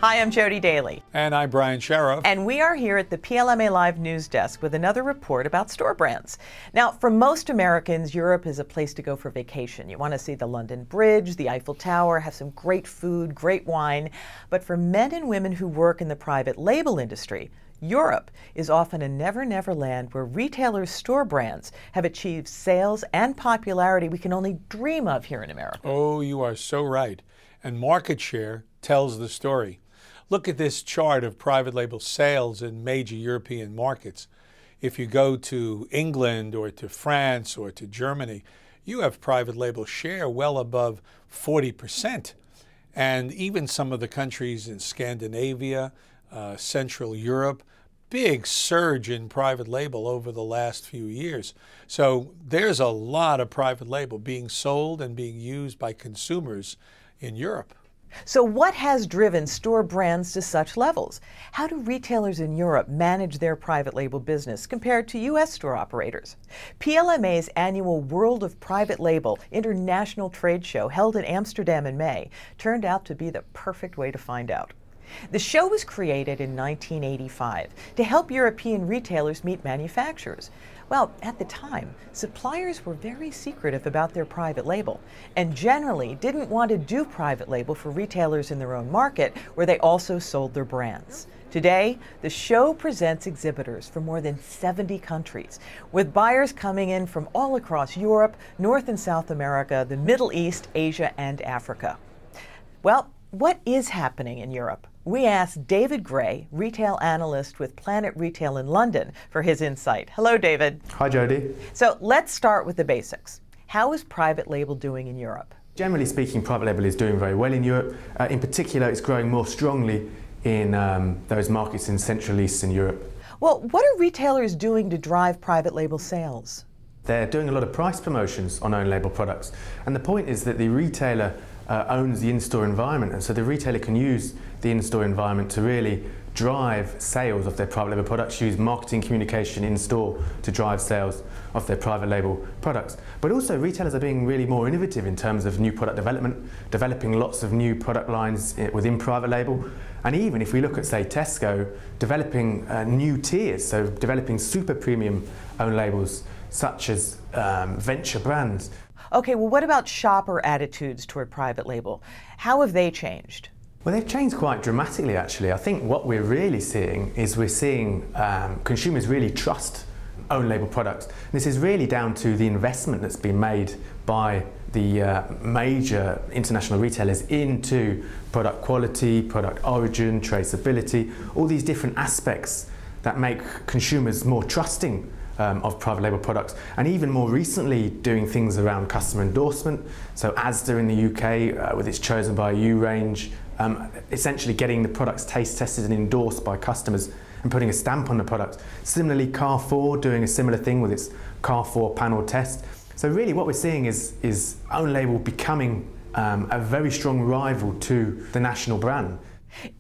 Hi, I'm Jodi Daley. And I'm Brian Sharoff. And we are here at the PLMALive news desk with another report about store brands. Now, for most Americans, Europe is a place to go for vacation. You want to see the London Bridge, the Eiffel Tower, have some great food, great wine. But for men and women who work in the private label industry, Europe is often a never-never land where retailers' store brands have achieved sales and popularity we can only dream of here in America. Oh, you are so right. And market share tells the story. Look at this chart of private label sales in major European markets. If you go to England or to France or to Germany, you have private label share well above 40%. And even some of the countries in Scandinavia, Central Europe, big surge in private label over the last few years. So there's a lot of private label being sold and being used by consumers in Europe. So what has driven store brands to such levels? How do retailers in Europe manage their private label business compared to U.S. store operators? PLMA's annual World of Private Label International Trade Show held in Amsterdam in May turned out to be the perfect way to find out. The show was created in 1985 to help European retailers meet manufacturers. Well, at the time, suppliers were very secretive about their private label and generally didn't want to do private label for retailers in their own market where they also sold their brands. Today, the show presents exhibitors from more than 70 countries, with buyers coming in from all across Europe, North and South America, the Middle East, Asia, and Africa. Well, what is happening in Europe? We asked David Gray, retail analyst with Planet Retail in London, for his insight. Hello, David. Hi, Jodi. So let's start with the basics. How is private label doing in Europe? Generally speaking, private label is doing very well in Europe. In particular, it's growing more strongly in those markets in Central Eastern Europe. Well, what are retailers doing to drive private label sales? They're doing a lot of price promotions on own label products. And the point is that the retailer owns the in-store environment, and so the retailer can use the in-store environment to really drive sales of their private label products, use marketing communication in-store to drive sales of their private label products. But also retailers are being really more innovative in terms of new product development, developing lots of new product lines within private label. And even if we look at, say, Tesco, developing new tiers, so developing super premium own labels such as venture brands. Okay, well, what about shopper attitudes toward private label? How have they changed? Well, they've changed quite dramatically, actually. I think what we're really seeing is consumers really trust own label products. This is really down to the investment that's been made by the major international retailers into product quality, product origin, traceability, all these different aspects that make consumers more trusting of private label products, and even more recently doing things around customer endorsement. So Asda in the UK with its Chosen by You range, essentially getting the products taste tested and endorsed by customers and putting a stamp on the product. Similarly, Carrefour doing a similar thing with its Carrefour panel test. So really what we're seeing is own label becoming a very strong rival to the national brand.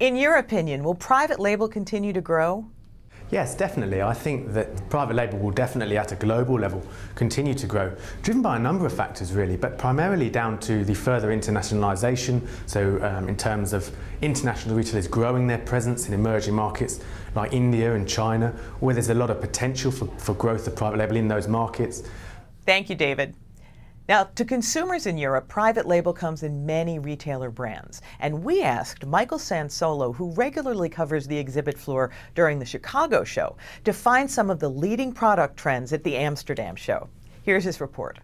In your opinion, will private label continue to grow? Yes, definitely. I think that private label will definitely at a global level continue to grow, driven by a number of factors really, but primarily down to the further internationalisation. So in terms of international retailers growing their presence in emerging markets like India and China, where there's a lot of potential for growth of private label in those markets. Thank you, David. Now, to consumers in Europe, private label comes in many retailer brands. And we asked Michael Sansolo, who regularly covers the exhibit floor during the Chicago show, to find some of the leading product trends at the Amsterdam show. Here's his report.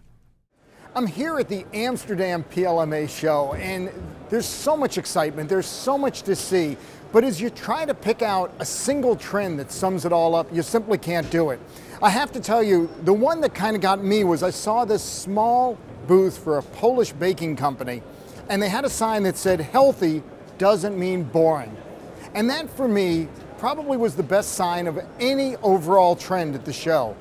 I'm here at the Amsterdam PLMA show, and there's so much excitement, there's so much to see. But as you try to pick out a single trend that sums it all up, you simply can't do it. I have to tell you, the one that kind of got me was I saw this small booth for a Polish baking company, and they had a sign that said, "Healthy doesn't mean boring." And that, for me, probably was the best sign of any overall trend at the show.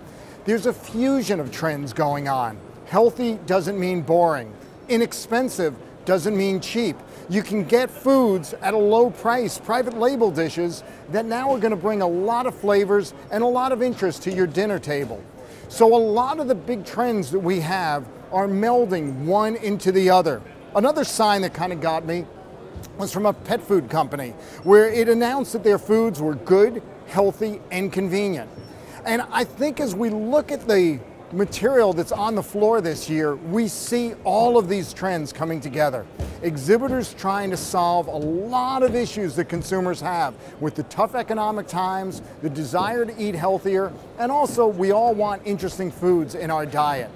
There's a fusion of trends going on. Healthy doesn't mean boring. Inexpensive doesn't mean cheap. You can get foods at a low price, private label dishes that now are going to bring a lot of flavors and a lot of interest to your dinner table. So a lot of the big trends that we have are melding one into the other. Another sign that kind of got me was from a pet food company where it announced that their foods were good, healthy, and convenient. And I think as we look at the material that's on the floor this year, we see all of these trends coming together. Exhibitors trying to solve a lot of issues that consumers have with the tough economic times, the desire to eat healthier, and also we all want interesting foods in our diet.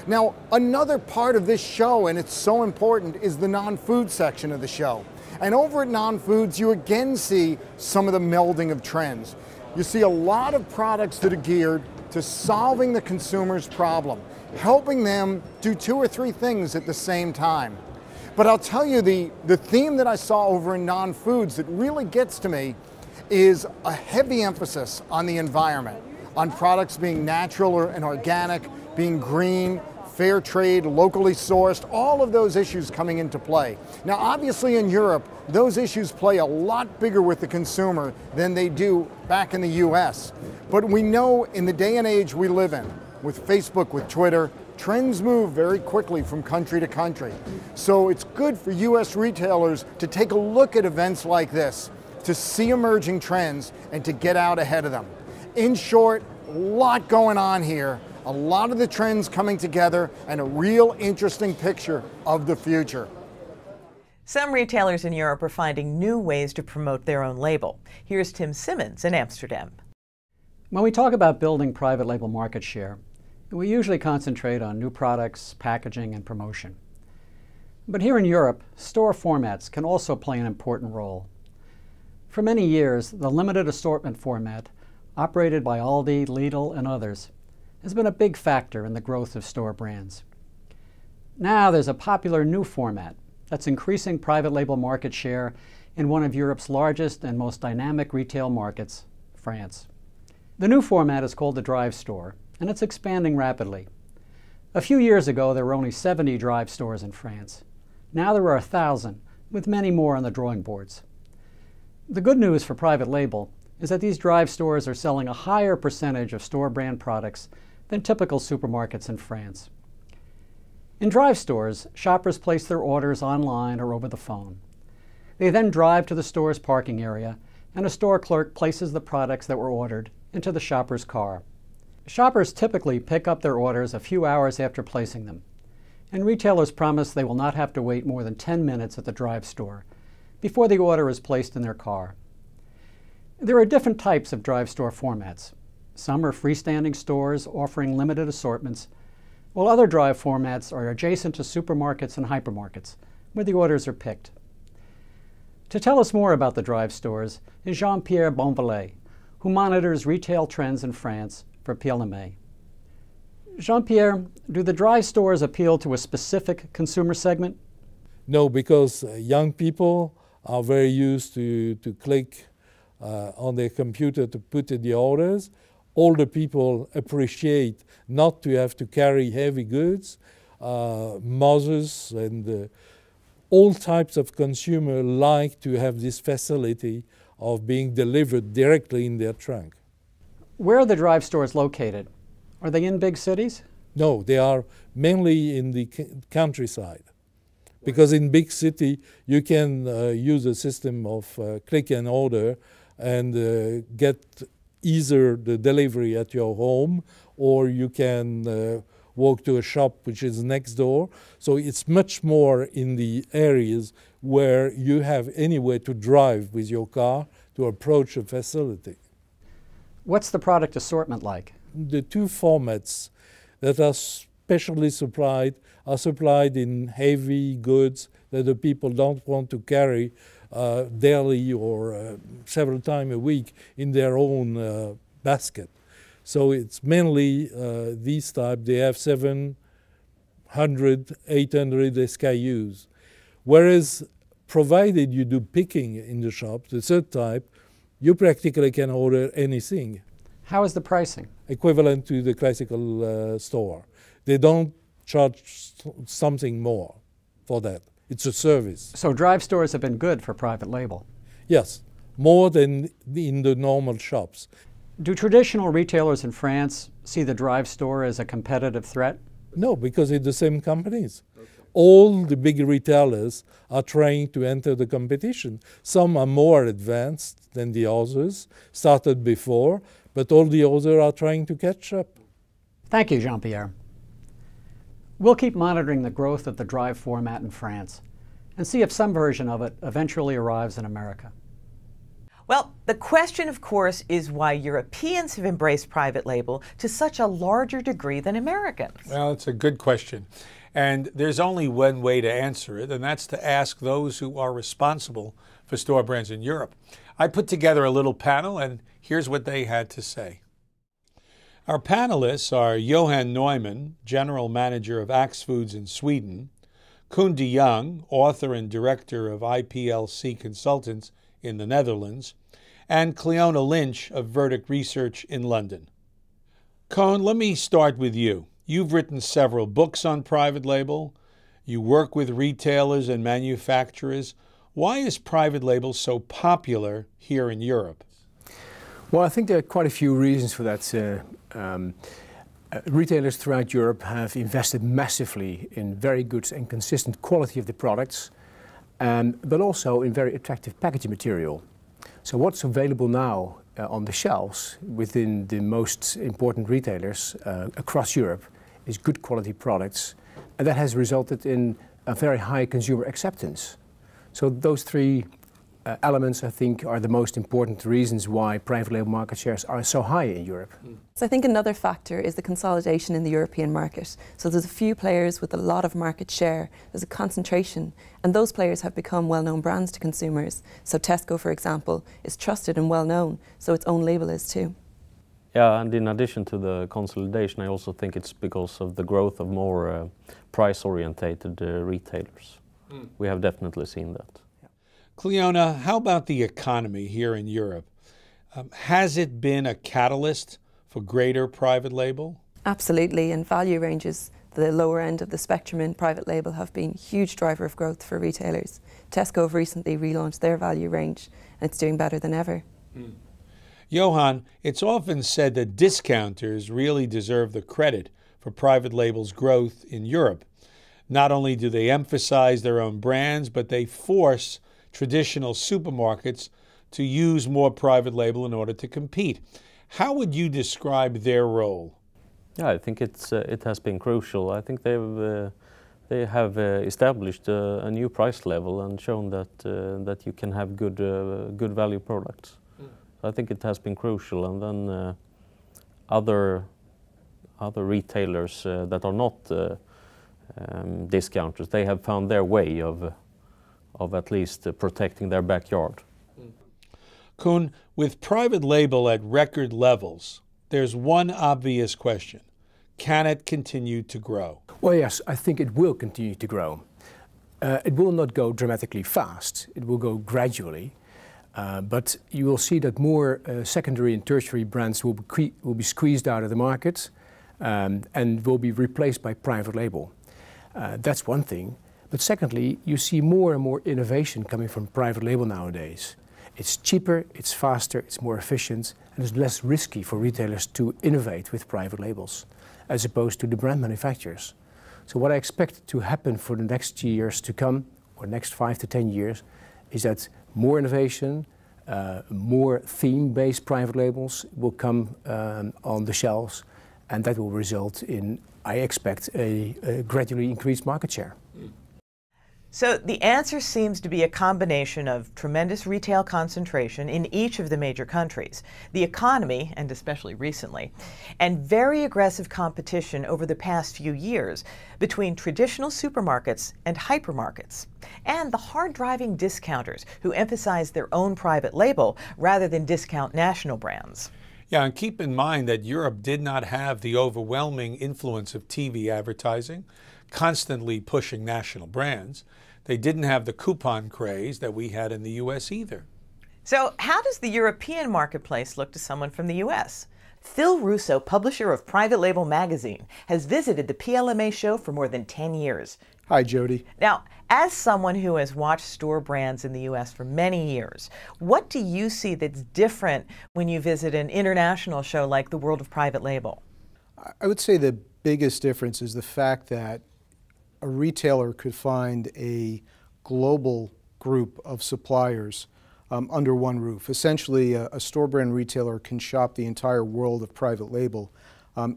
Now, another part of this show, and it's so important, is the non-food section of the show. And over at non-foods, you again see some of the melding of trends. You see a lot of products that are geared to solving the consumer's problem, helping them do 2 or 3 things at the same time. But I'll tell you, the theme that I saw over in non-foods that really gets to me is a heavy emphasis on the environment, on products being natural and organic, being green, fair trade, locally sourced, all of those issues coming into play. Now, obviously in Europe, those issues play a lot bigger with the consumer than they do back in the US. But we know in the day and age we live in, with Facebook, with Twitter, trends move very quickly from country to country. So it's good for US retailers to take a look at events like this, to see emerging trends and to get out ahead of them. In short, a lot going on here. A lot of the trends coming together and a real interesting picture of the future. Some retailers in Europe are finding new ways to promote their own label. Here's Tim Simmons in Amsterdam. When we talk about building private label market share, we usually concentrate on new products, packaging, and promotion. But here in Europe, store formats can also play an important role. For many years, the limited assortment format, operated by Aldi, Lidl, and others, has been a big factor in the growth of store brands. Now there's a popular new format that's increasing private label market share in one of Europe's largest and most dynamic retail markets, France. The new format is called the drive store, and it's expanding rapidly. A few years ago, there were only 70 drive stores in France. Now there are 1,000, with many more on the drawing boards. The good news for private label is that these drive stores are selling a higher percentage of store brand products than typical supermarkets in France. In drive stores, shoppers place their orders online or over the phone. They then drive to the store's parking area, and a store clerk places the products that were ordered into the shopper's car. Shoppers typically pick up their orders a few hours after placing them, and retailers promise they will not have to wait more than 10 minutes at the drive store before the order is placed in their car. There are different types of drive store formats. Some are freestanding stores offering limited assortments, while other drive formats are adjacent to supermarkets and hypermarkets, where the orders are picked. To tell us more about the drive stores is Jean-Pierre Bonvalet, who monitors retail trends in France for PLMA. Jean-Pierre, do the drive stores appeal to a specific consumer segment? No, because young people are very used to click on their computer to put in the orders. Older people appreciate not to have to carry heavy goods. Mothers and all types of consumers like to have this facility of being delivered directly in their trunk. Where are the drive stores located? Are they in big cities? No, they are mainly in the countryside. Because in big city, you can use a system of click and order and get either the delivery at your home, or you can walk to a shop which is next door. So it's much more in the areas where you have anywhere to drive with your car to approach a facility. What's the product assortment like? The 2 formats that are specially supplied are supplied in heavy goods that the people don't want to carry daily or several times a week in their own basket. So it's mainly these type. They have 700, 800 SKUs. Whereas provided you do picking in the shop, the third type, you practically can order anything. How is the pricing? Equivalent to the classical store. They don't charge something more for that. It's a service. So drive stores have been good for private label? Yes, more than in the normal shops. Do traditional retailers in France see the drive store as a competitive threat? No, because it's the same companies. Okay. all the big retailers are trying to enter the competition. Some are more advanced than the others, started before, but all the others are trying to catch up. Thank you, Jean-Pierre. We'll keep monitoring the growth of the Drive format in France and see if some version of it eventually arrives in America. Well, the question, of course, is why Europeans have embraced private label to such a larger degree than Americans. Well, it's a good question. And there's only one way to answer it, and that's to ask those who are responsible for store brands in Europe. I put together a little panel, and here's what they had to say. Our panelists are Johan Neumann, General Manager of Axfoods in Sweden, Koen de Jong, author and director of IPLC Consultants in the Netherlands, and Cleona Lynch of Verdict Research in London. Koen, let me start with you. You've written several books on private label. You work with retailers and manufacturers. Why is private label so popular here in Europe? Well, I think there are quite a few reasons for that. Retailers throughout Europe have invested massively in very good and consistent quality of the products, but also in very attractive packaging material. So what's available now on the shelves within the most important retailers across Europe is good quality products, and that has resulted in a very high consumer acceptance. So those three elements, I think, are the most important reasons why private label market shares are so high in Europe. So I think another factor is the consolidation in the European market. So there's a few players with a lot of market share, there's a concentration, and those players have become well-known brands to consumers. So Tesco, for example, is trusted and well-known, so its own label is too. Yeah, and in addition to the consolidation, I also think it's because of the growth of more price-orientated retailers. We have definitely seen that. Cleona, how about the economy here in Europe? Has it been a catalyst for greater private label? Absolutely, and value ranges, the lower end of the spectrum in private label, have been a huge driver of growth for retailers. Tesco have recently relaunched their value range, and it's doing better than ever. Johan, it's often said that discounters really deserve the credit for private label's growth in Europe. Not only do they emphasize their own brands, but they force traditional supermarkets to use more private label in order to compete. How would you describe their role? Yeah, I think it has been crucial. I think they have established a new price level and shown that you can have good value products. So I think it has been crucial. And then other retailers that are not discounters, they have found their way of at least protecting their backyard. Koen, with private label at record levels, there's one obvious question. Can it continue to grow? Well, yes, I think it will continue to grow. It will not go dramatically fast. It will go gradually. But you will see that more secondary and tertiary brands will be squeezed out of the market and will be replaced by private label. That's one thing. But secondly, you see more and more innovation coming from private label nowadays. It's cheaper, it's faster, it's more efficient, and it's less risky for retailers to innovate with private labels, as opposed to the brand manufacturers. So what I expect to happen for the next years to come, or next 5 to 10 years, is that more innovation, more theme-based private labels will come on the shelves, and that will result in, I expect, a gradually increased market share. So the answer seems to be a combination of tremendous retail concentration in each of the major countries, the economy, and especially recently, and very aggressive competition over the past few years between traditional supermarkets and hypermarkets, and the hard-driving discounters who emphasize their own private label rather than discount national brands. Yeah, and keep in mind that Europe did not have the overwhelming influence of TV advertising, constantly pushing national brands. They didn't have the coupon craze that we had in the U.S. either. So how does the European marketplace look to someone from the U.S.? Phil Russo, publisher of Private Label magazine, has visited the PLMA show for more than 10 years. Hi, Jodi. Now, as someone who has watched store brands in the U.S. for many years, what do you see that's different when you visit an international show like the World of Private Label? I would say the biggest difference is the fact that a retailer could find a global group of suppliers under one roof. Essentially, a store brand retailer can shop the entire world of private label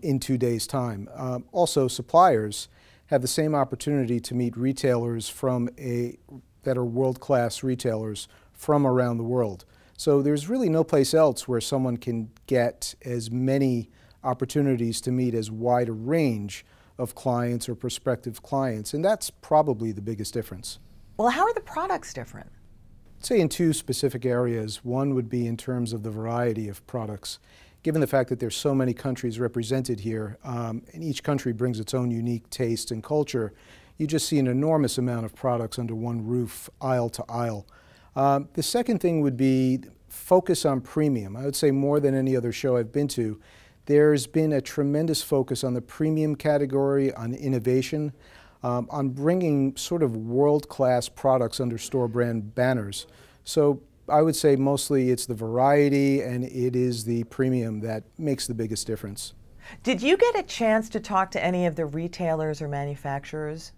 in 2 days' time. Also, suppliers have the same opportunity to meet retailers that are world-class retailers from around the world. So there's really no place else where someone can get as many opportunities to meet as wide a range of clients or prospective clients, and that's probably the biggest difference. Well, how are the products different? I'd say in two specific areas. One would be in terms of the variety of products. Given the fact that there's so many countries represented here, and each country brings its own unique taste and culture, you just see an enormous amount of products under one roof, aisle to aisle. The second thing would be focus on premium. I would say more than any other show I've been to, there's been a tremendous focus on the premium category, on innovation, on bringing sort of world-class products under store brand banners. So I would say mostly it's the variety and it is the premium that makes the biggest difference. Did you get a chance to talk to any of the retailers or manufacturers?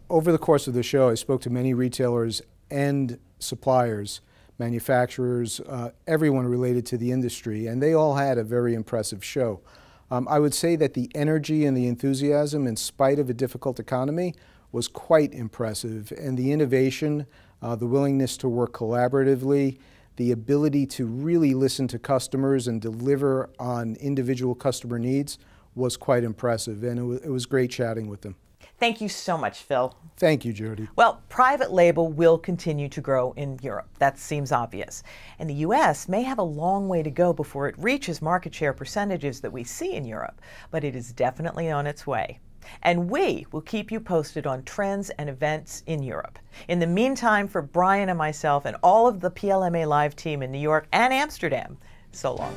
Over the course of the show, I spoke to many retailers and suppliers, manufacturers, everyone related to the industry, and they all had a very impressive show. I would say that the energy and the enthusiasm, in spite of a difficult economy, was quite impressive, and the innovation, the willingness to work collaboratively, the ability to really listen to customers and deliver on individual customer needs was quite impressive, and it was great chatting with them. Thank you so much, Phil. Thank you, Jodi. Well, private label will continue to grow in Europe. That seems obvious. And the U.S. may have a long way to go before it reaches market share percentages that we see in Europe, but it is definitely on its way. And we will keep you posted on trends and events in Europe. In the meantime, for Brian and myself and all of the PLMA Live team in New York and Amsterdam, so long.